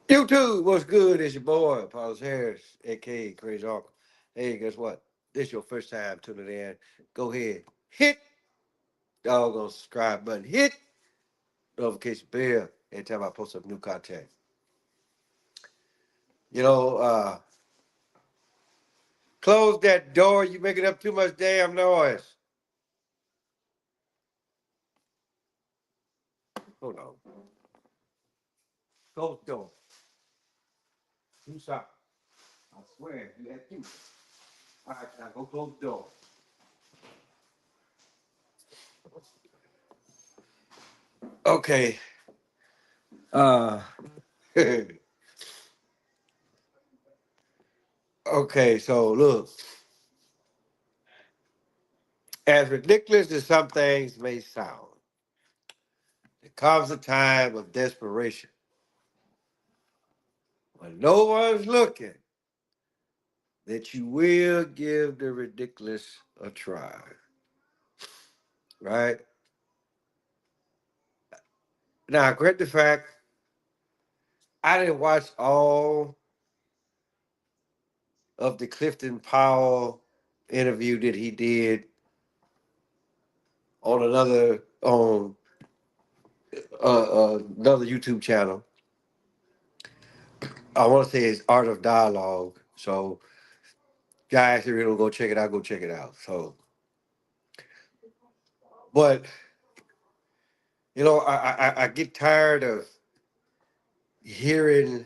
YouTube, what's good? It's your boy, Paul Harris, aka Crazy Uncle. Hey, guess what? This your first time tuning in. Go ahead, hit the doggone subscribe button, hit notification bell every time I post up new content. You know, close that door. You making up too much damn noise. Hold on. Close the door. You stop. I swear, you had to. All right, now go close the door. Okay. Uh. Okay. So look. As ridiculous as some things may sound, there comes a time of desperation when no one's looking that you will give the ridiculous a try, right? Now, correct the fact, I didn't watch all of the Clifton Powell interview that he did on another YouTube channel. I want to say it's Art of Dialogue. So, guys, if you don't go check it out, go check it out. So, but I get tired of hearing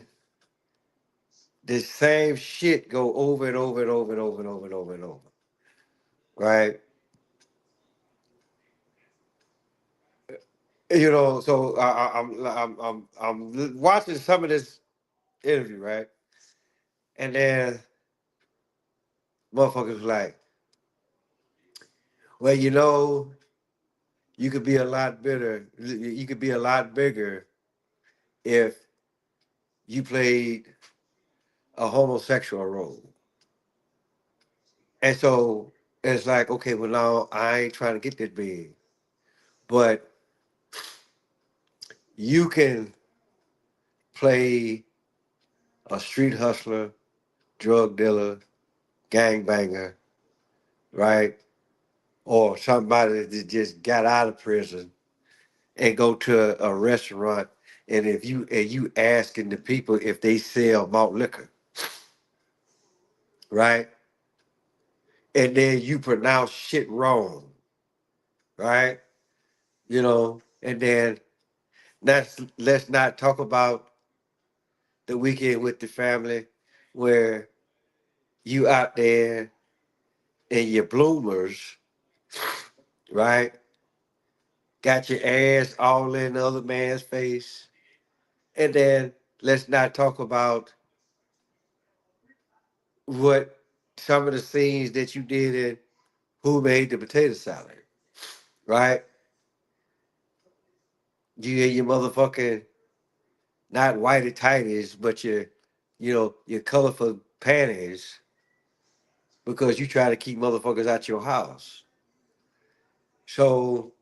the same shit go over and over and over and over and over and over and over. Right? So I'm watching some of this interview, right? And then motherfuckers like, well, you could be a lot better. You could be a lot bigger if you played a homosexual role. And so it's like, okay, well now I ain't trying to get that big, but you can play a street hustler, drug dealer, gangbanger, right? Or somebody that just got out of prison and go to a restaurant, and if you asking the people if they sell malt liquor, right? And then you pronounce shit wrong, right? And then let's not talk about the weekend with the family where you out there in your bloomers, right? Got your ass all in the other man's face. And then let's not talk about what some of the scenes that you did in Who Made the Potato Salad, right? You and your motherfucking not whitey tighties, but your colorful panties because you try to keep motherfuckers out your house. So,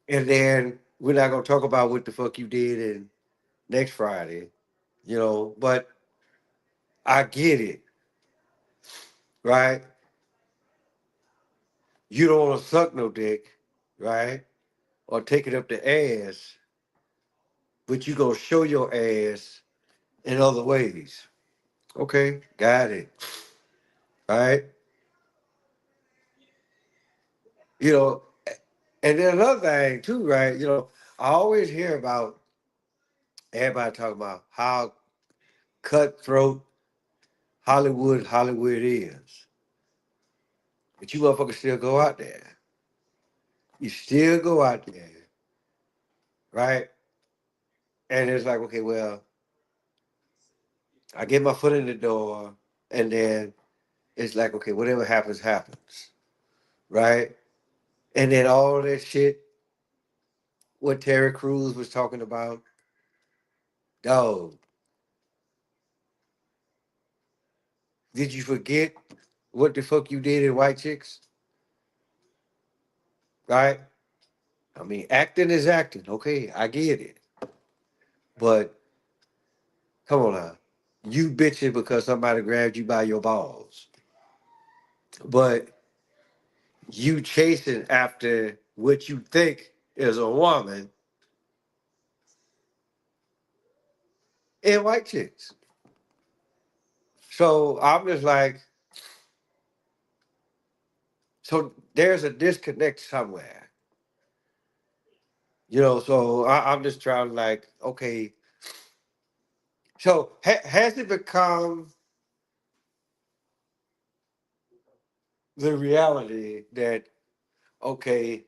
and then we're not gonna talk about what the fuck you did in next Friday, but I get it, right? You don't want to suck no dick, right? Or take it up the ass, but you gonna show your ass in other ways. Okay, got it. Right? You know, and then another thing too, right? I always hear about everybody talking about how cutthroat Hollywood is. But you motherfuckers still go out there. You still go out there, right? And it's like, okay, well, I get my foot in the door, and then it's like, okay, whatever happens, happens, right? And then all that shit, what Terry Crews was talking about, dog, did you forget what the fuck you did in White Chicks, right? I mean, acting is acting, okay, I get it. But come on now. You bitching because somebody grabbed you by your balls. But you chasing after what you think is a woman and white chicks. So I'm just like, so there's a disconnect somewhere. So I'm just trying to like, okay, so has it become the reality that, okay,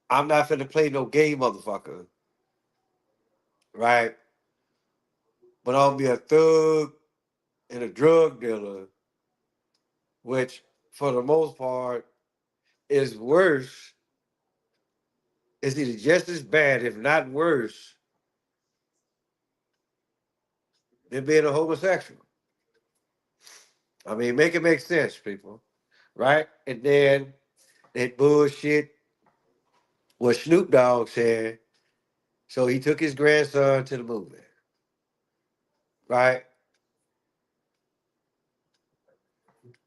I'm not finna play no game, motherfucker, right? But I'll be a thug and a drug dealer, which for the most part is worse, is either just as bad, if not worse, than being a homosexual. I mean, make it make sense, people, right? And then that bullshit, what Snoop Dogg said. So he took his grandson to the movie, right?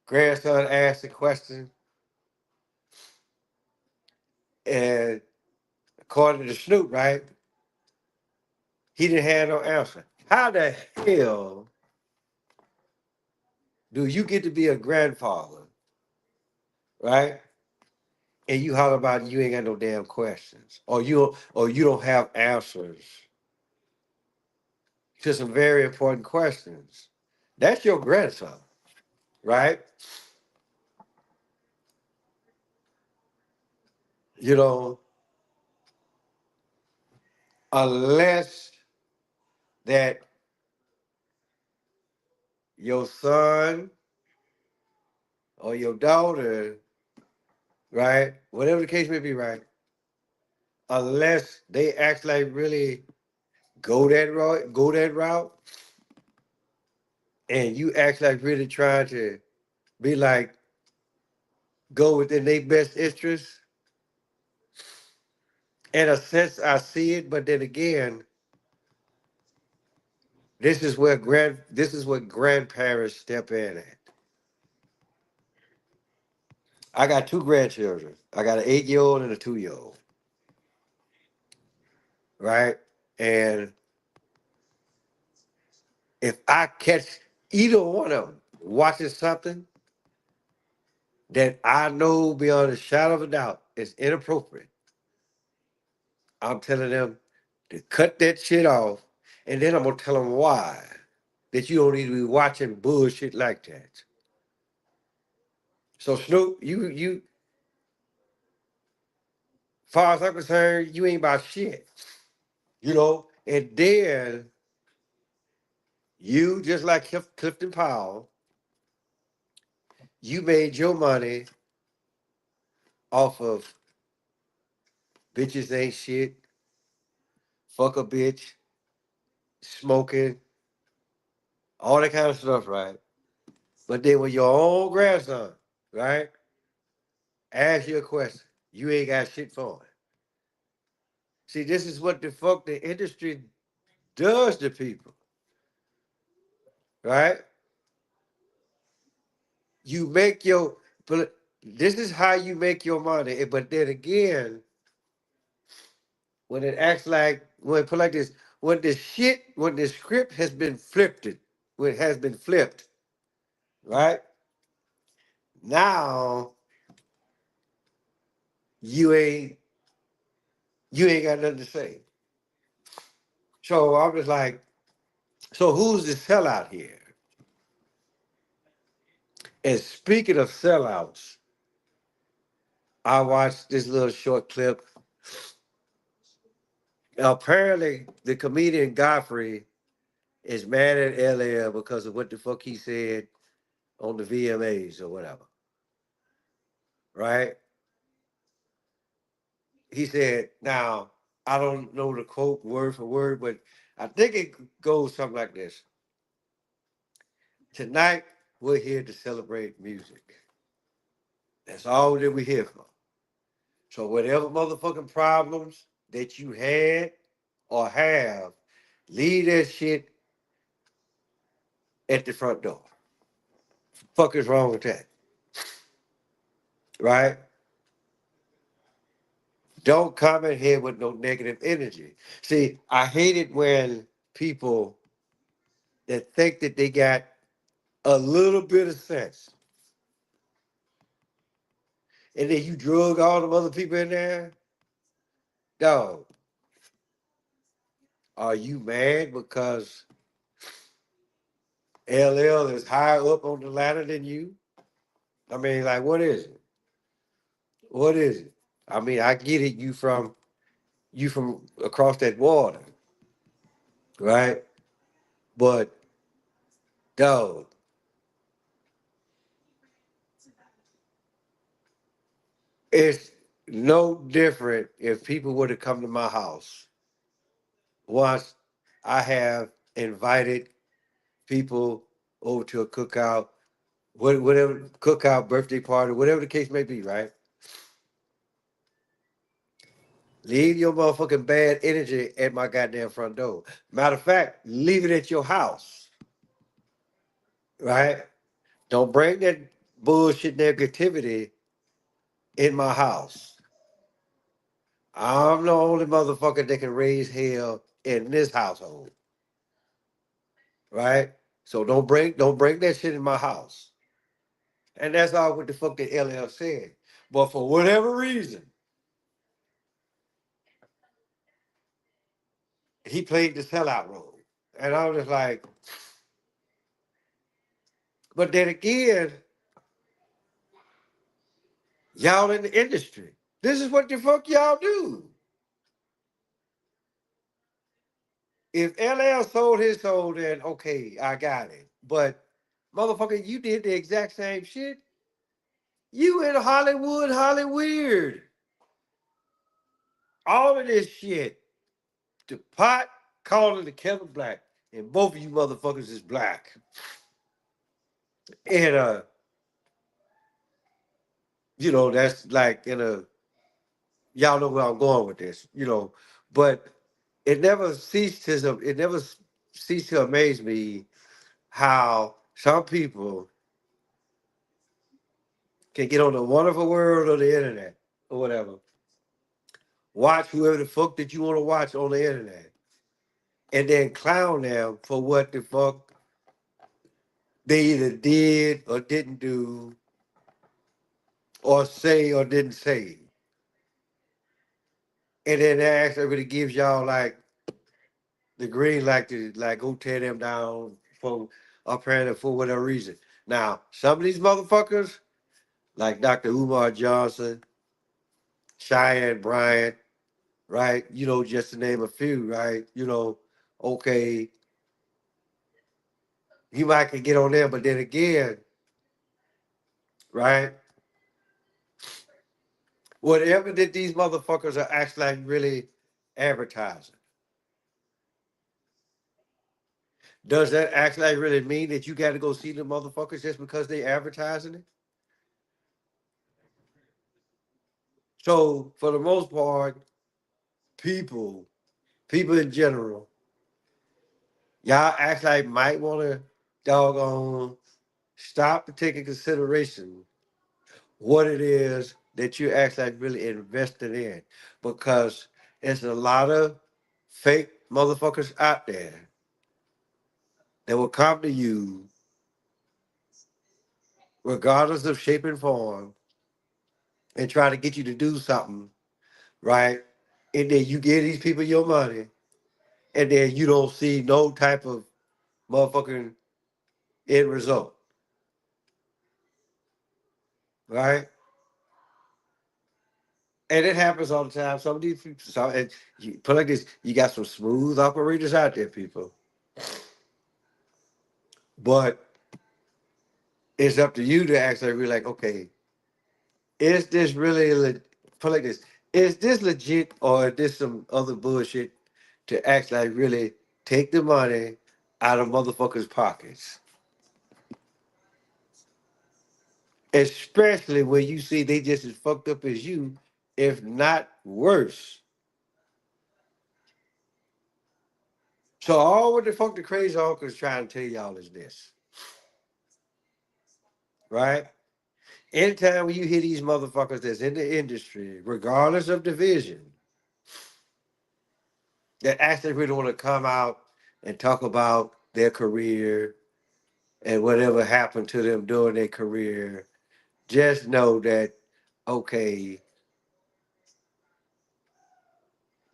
Grandson asked the question, and according to Snoop, right, he didn't have no answer. How the hell do you get to be a grandfather, right? And you holler about you ain't got no damn questions, or you don't have answers to some very important questions. That's your grandson, right? You know, unless that your son or your daughter, right, whatever the case may be, right, unless they actually really go that route, and you act like really trying to be like go within their best interest. In a sense, I see it, but then again, this is what grandparents step in at. I got two grandchildren. I got an 8-year old and a 2-year old, right? And if I catch either one of them watching something that I know beyond a shadow of a doubt is inappropriate, I'm telling them to cut that shit off, and then I'm gonna tell them why. That you don't need to be watching bullshit like that. So Snoop, far as I'm concerned, you ain't about shit. And then you, just like Clifton Powell, you made your money off of bitches ain't shit, fuck a bitch, smoking, all that kind of stuff, right? But then when your own grandson, right, ask you a question, you ain't got shit for it. See, this is what the fuck the industry does to people, right? You make your, but this is how you make your money. But then again, when it acts like, when it put like this, when the script has been flipped, when it has been flipped, right? Now you ain't you ain't got nothing to say. So I was like, so who's the sellout here? And speaking of sellouts, I watched this little short clip. Apparently, the comedian Godfrey is mad at LL because of what the fuck he said on the VMAs or whatever, right? He said, now, I don't know the quote word for word, but I think it goes something like this. Tonight, we're here to celebrate music. That's all that we're here for. So whatever motherfucking problems that you had or have, Leave that shit at the front door. Fuck is wrong with that, right? Don't come in here with no negative energy. See, I hate it when people that think that they got a little bit of sense, and then you drug all them other people in there. Dog, are you mad because LL is higher up on the ladder than you? I mean, like, what is it? What is it? I mean, I get it. You from across that water, right? But dog, it's no different if people were to come to my house once I have invited people over to a cookout, whatever cookout, birthday party, whatever the case may be, right? Leave your motherfucking bad energy at my goddamn front door. Matter of fact, leave it at your house, right? Don't bring that bullshit negativity in my house. I'm the only motherfucker that can raise hell in this household, right? So don't bring that shit in my house. And that's all what the fuck the LL said. But for whatever reason, he played the sellout role. And I was just like, but then again, y'all in the industry. This is what the fuck y'all do. If LL sold his soul, then okay, I got it. But motherfucker, you did the exact same shit. You in Hollywood, Hollyweird. All of this shit. The pot calling the kettle black. And both of you motherfuckers is black. And that's like y'all know where I'm going with this, But it never ceased to amaze me how some people can get on the wonderful world of the internet or whatever, watch whoever the fuck that you want to watch on the internet, and then clown them for what the fuck they either did or didn't do, or say or didn't say. And then that actually really gives y'all like the green light to like go tear them down for apparently for whatever reason. Now, some of these motherfuckers, like Dr. Umar Johnson, Cheyenne Bryant, right? Just to name a few, right? Okay, you might can get on there, but then again, right? Whatever that these motherfuckers are actually like really advertising, does that actually like really mean that you got to go see the motherfuckers just because they advertising it? So for the most part, people, people in general, y'all act like might want to doggone stop and take in consideration what it is that you actually really invested in, because there's a lot of fake motherfuckers out there that will come to you regardless of shape and form and try to get you to do something, right? And then you give these people your money, and then you don't see no type of motherfucking end result, right? And it happens all the time. Some of these people, and you put like this, you got some smooth operators out there, people. But it's up to you to actually be like, okay, is this really put like this? Is this legit, or is this some other bullshit to actually really take the money out of motherfuckers' pockets? Especially when you see they just as fucked up as you, if not worse. So all what the fuck the crazy uncle is trying to tell y'all is this, right? Anytime when you hear these motherfuckers that's in the industry, regardless of division, that actually really want to come out and talk about their career and whatever happened to them during their career, just know that, okay,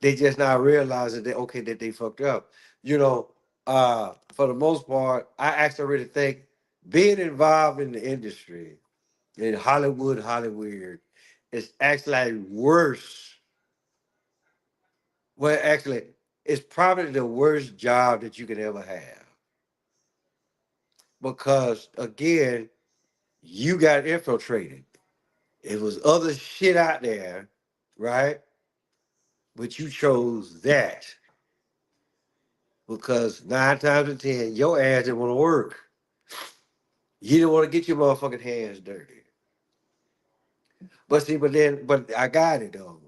they just not realizing that, okay, that they fucked up. You know, for the most part, I actually really think being involved in the industry, in Hollywood, is actually worse. Well, actually, it's probably the worst job that you could ever have. Because again, you got infiltrated. It was other shit out there, right? But you chose that because 9 times out of 10, your ass didn't want to work. You didn't want to get your motherfucking hands dirty. But see, but I got it though,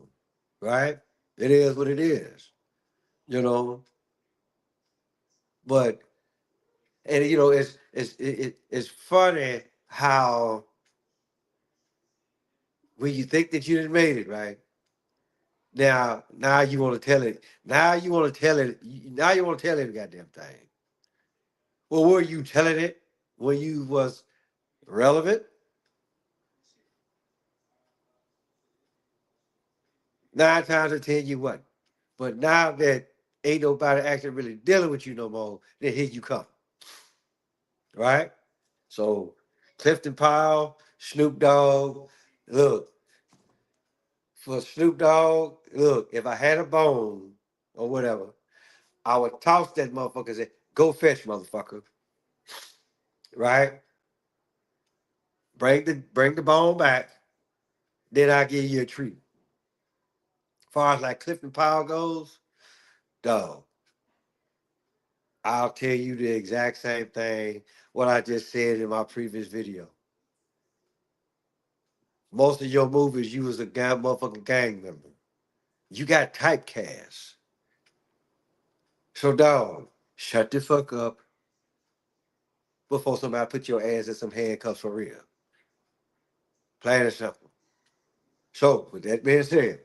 right? It is what it is, you know. But and you know, it's funny how when you think that you didn't made it, right? Now you want to tell it. Now you want to tell it. Now you want to tell it the goddamn thing. Well, were you telling it when you was relevant? 9 times out of 10, you wasn't. But now that ain't nobody actually really dealing with you no more, then here you come, right? So Clifton Powell, Snoop Dogg, look, for Snoop Dogg, look, if I had a bone or whatever, I would toss that motherfucker and say, go fetch, motherfucker, right? Bring the bone back, then I give you a treat. As far as like Clifton Powell goes, dog, I'll tell you the exact same thing what I just said in my previous video. Most of your movies, you was a motherfucking gang member. You got typecast. So, dog, shut the fuck up before somebody put your ass in some handcuffs for real. Plain and simple. So, with that being said,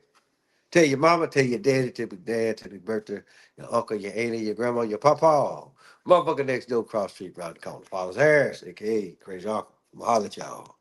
tell your mama, tell your daddy, tell your dad, tell your birthday, your uncle, your auntie, your grandma, your papa. Motherfucker next door, cross street, round the corner. Father's Harris, aka Crazy Uncle. I'm gonna holler at y'all.